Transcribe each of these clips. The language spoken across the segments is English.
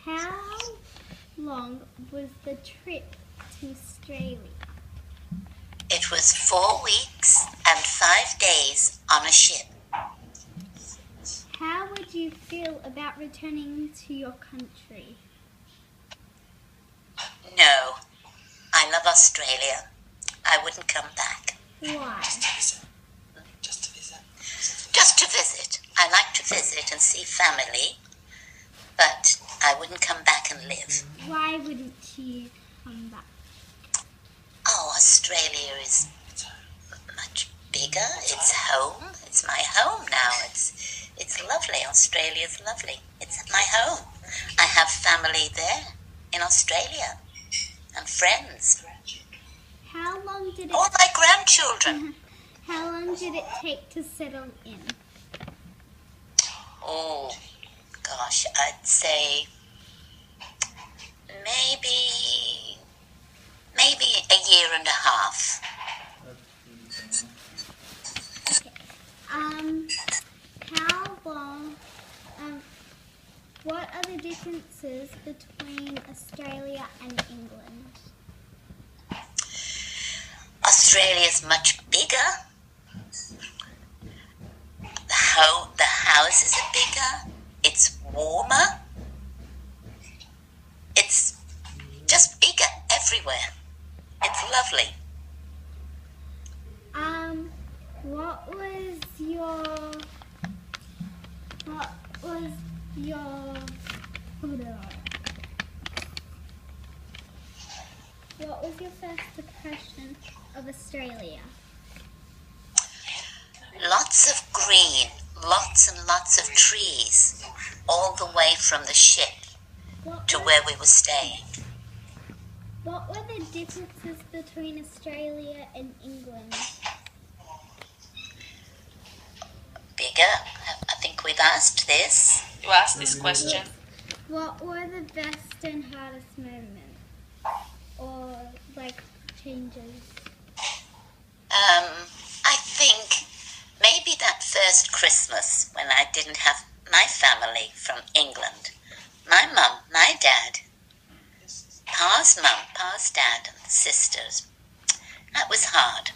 How long was the trip to Australia? It was 4 weeks and 5 days on a ship. How would you feel about returning to your country? No, I love Australia. I wouldn't come back. Why? Just to visit. Just to visit. I like to visit and see family, but I wouldn't come back and live. Why wouldn't you come back? Oh, Australia is much bigger. It's home. It's my home now. It's lovely. Australia's lovely. It's my home. I have family there in Australia and friends. How long did it? All my grandchildren. How long did it take to settle in? Oh, gosh, I'd say maybe a year and a half. How long? What are the differences between Australia and England? Australia's much bigger. The houses are bigger. It's warmer. It's just bigger everywhere. It's lovely. What was your first impression of Australia? Lots of green, lots and lots of trees, all the way from the ship to where we were staying. What were the differences between Australia and England? Bigger. I think we've asked this. You asked this question. What were the best and hardest moments? Or, changes? I think maybe that first Christmas when I didn't have my family from England. My mum, my dad, Pa's mum, Pa's dad and sisters. That was hard.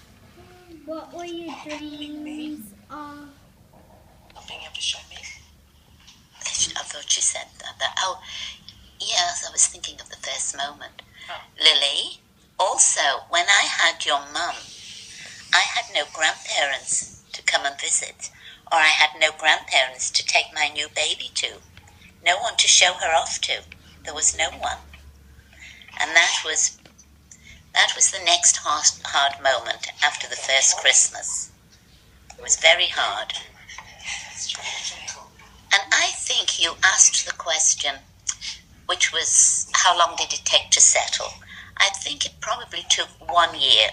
What were your dreams of? Not being able to show me. I thought you said that. Oh, yes, I was thinking of the first moment. Oh. Lily, also, when I had your mum, I had no grandparents to come and visit, or I had no grandparents to take my new baby to. No one to show her off to. There was no one. And that was the next hard moment after the first Christmas. It was very hard. And I think you asked the question, which was, how long did it take to settle? I think it probably took 1 year.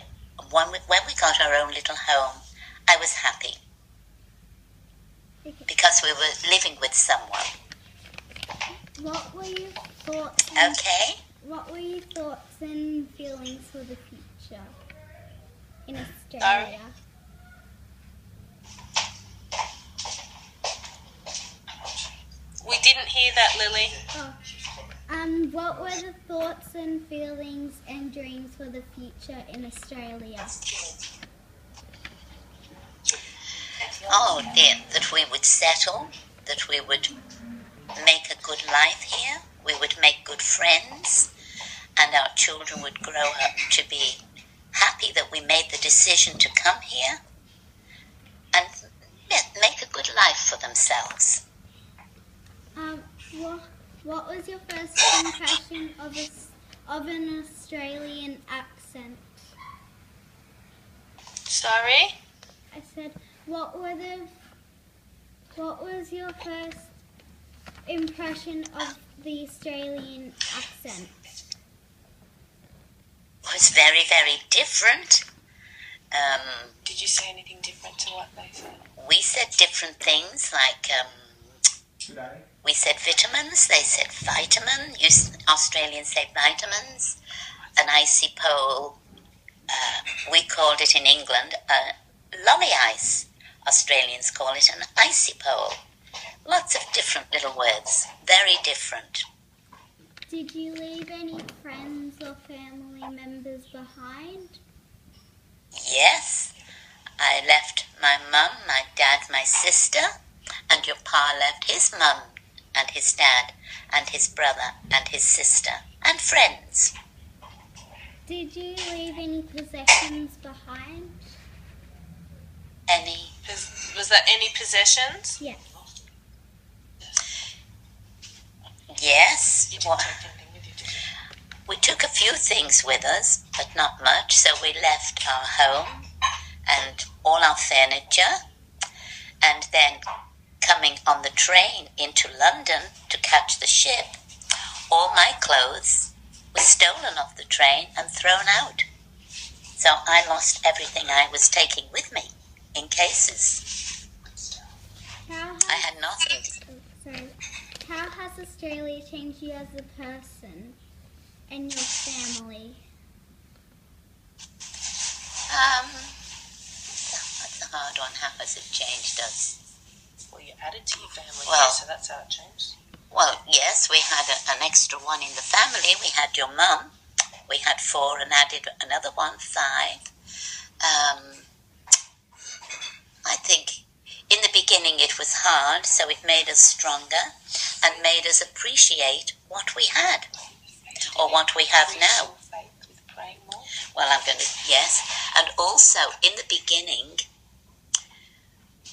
When we got our own little home, I was happy. Because we were living with someone. What were your thoughts? Okay? What were your thoughts and feelings for the future in Australia? We didn't hear that, Lily. What were the thoughts and feelings and dreams for the future in Australia? Oh dear, that we would settle, that we would make a good life here, we would make good friends, and our children would grow up to be happy that we made the decision to come here and make a good life for themselves. What was your first impression of an Australian accent? Sorry? I said, what was your first impression of the Australian accent? It was very, very different. Did you say anything different to what they said? We said different things like we said vitamins, they said vitamin. Australians say vitamins. An icy pole, we called it in England lolly ice. Australians call it an icy pole. Lots of different little words, very different. Did you leave any friends or family members behind? Yes, I left my mum, my dad, my sister, and your pa left his mum and his dad and his brother and his sister and friends. Did you leave any possessions behind? Any? Was there any possessions? Yes. Yes. You didn't take anything with you, did you? We took a few things with us, but not much, so we left our home and all our furniture, and then coming on the train into London to catch the ship, all my clothes were stolen off the train and thrown out. So I lost everything I was taking with me in cases. I had nothing. How has Australia changed you as a person and your family? That's a hard one. How has it changed us? Well, you added to your family, Well- so that's how it changed. Well, yes, we had an extra one in the family. We had your mum. We had 4 and added another one, 5. I think in the beginning it was hard, so it made us stronger and made us appreciate what we had or what we have now. Faith with praying more. Well, yes. And also, in the beginning,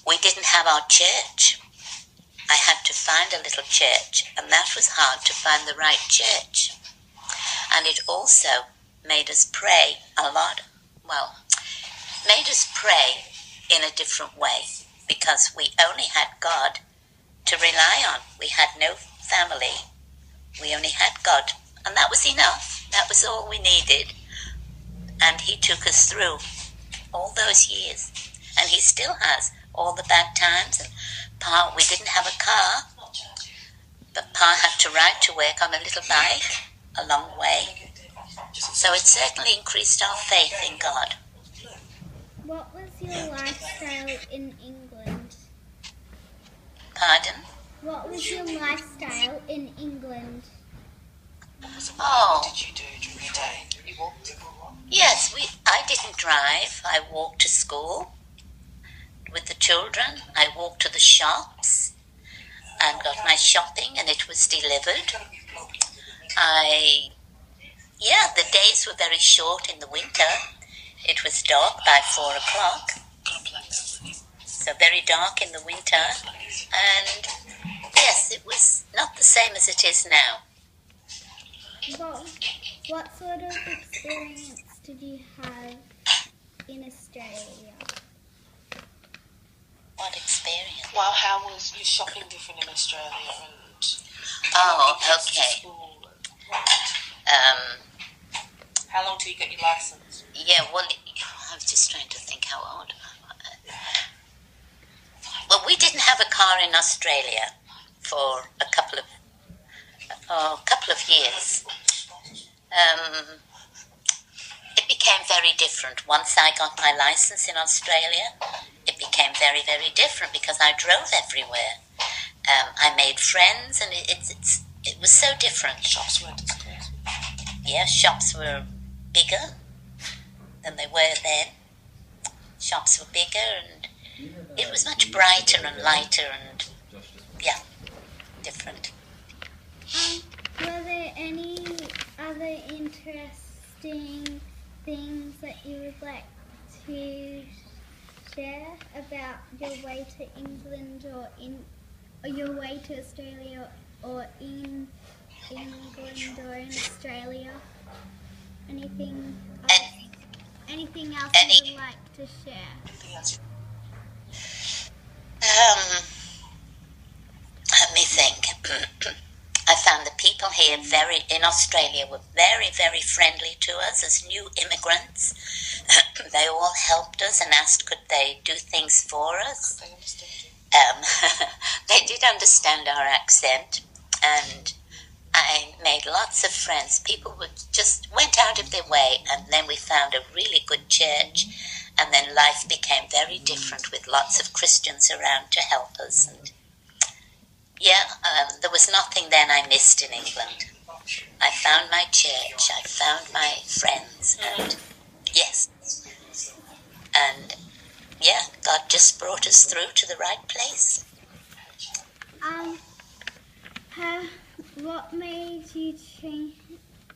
we didn't have our church. I had to find a little church, and that was hard to find the right church. And it also made us pray a lot. Well, made us pray in a different way, because we only had God to rely on. We had no family. We only had God, and that was enough. That was all we needed. And he took us through all those years, and he still has all the bad times. And Pa, we didn't have a car, but Pa had to ride to work on a little bike a long way. So it certainly increased our faith in God. What was your lifestyle in England? Pardon? What was your lifestyle in England? Oh, What did you do during the day? You walked. yes, I didn't drive. I walked to school with the children. I walked to the shops and got my shopping, and it was delivered. The days were very short in the winter. It was dark by 4 o'clock, so very dark in the winter. And yes, it was not the same as it is now. What sort of experience did you have in Australia? What experience? Well, how was your shopping different in Australia? And Oh, trips to okay. school and- How long till you get your license? Yeah, well, I was just trying to think how old. Well, we didn't have a car in Australia for a couple of years. It became very different. Once I got my license in Australia, it became very, very different because I drove everywhere. I made friends, and it was so different. Shops weren't as close. Yeah, shops were bigger than they were then. Shops were bigger, and it was much brighter and lighter and, yeah, different. Were there any other interesting things that you would like to share about your way to England or your way to Australia or in England or in Australia? Anything else you would like to share? Anything else? Let me think. I found the people here in Australia were very, very friendly to us as new immigrants. They all helped us and asked could they do things for us. They understood you. They did understand our accent, and I made lots of friends. People just went out of their way, and then we found a really good church, and then life became very different with lots of Christians around to help us. And there was nothing then I missed in England. I found my church, I found my friends, and yes. And yeah, God just brought us through to the right place. What made you change?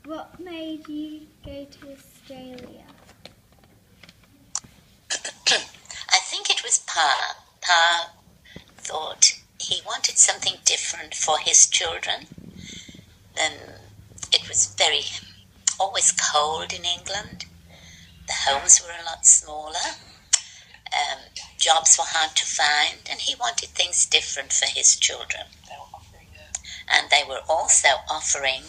What made you go to Australia? I think it was Pa. Pa thought he wanted something different for his children. Then it was always cold in England. The homes were a lot smaller. Jobs were hard to find, and he wanted things different for his children. And they were also offering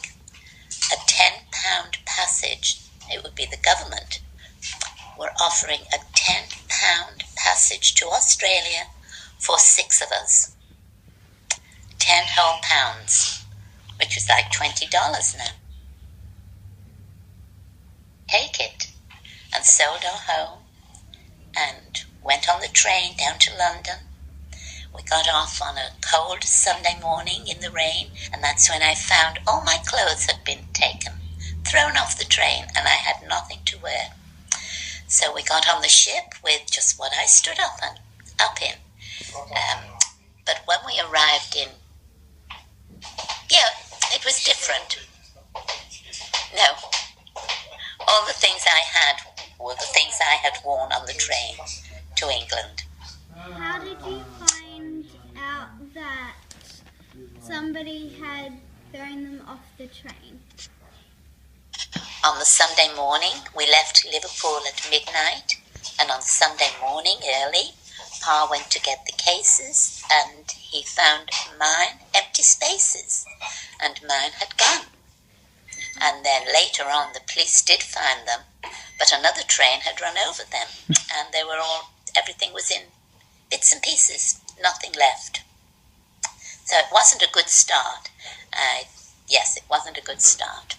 a £10 passage. It would be the government were offering a £10 passage to Australia for 6 of us. 10 whole pounds, which was like $20 now. Take it, and sold our home, and went on the train down to London. We got off on a cold Sunday morning in the rain, and that's when I found all my clothes had been taken, thrown off the train, and I had nothing to wear. So we got on the ship with just what I stood up in. But when we arrived in, it was different. No, all the things I had were the things I had worn on the train to England. How did you find out that somebody had thrown them off the train? On the Sunday morning, we left Liverpool at midnight, and on Sunday morning early, Pa went to get the cases, and he found mine empty spaces, and mine had gone. And then later on, the police did find them, but another train had run over them, and everything was in bits and pieces, nothing left. So it wasn't a good start. Yes, it wasn't a good start.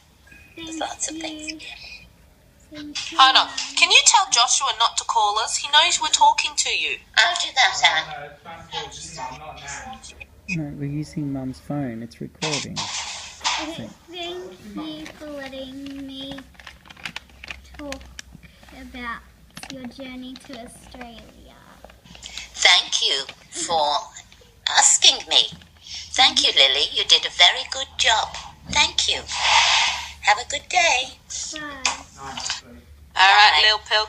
There's lots of things. Hold on. Can you tell Joshua not to call us? He knows we're talking to you. I'll do that, Anne. No, we're using Mum's phone. It's recording. Thank you for letting me talk about your journey to Australia. Thank you for asking me. Thank you, Lily. You did a very good job. Thank you. Have a good day. Bye. All right, Lil Pill.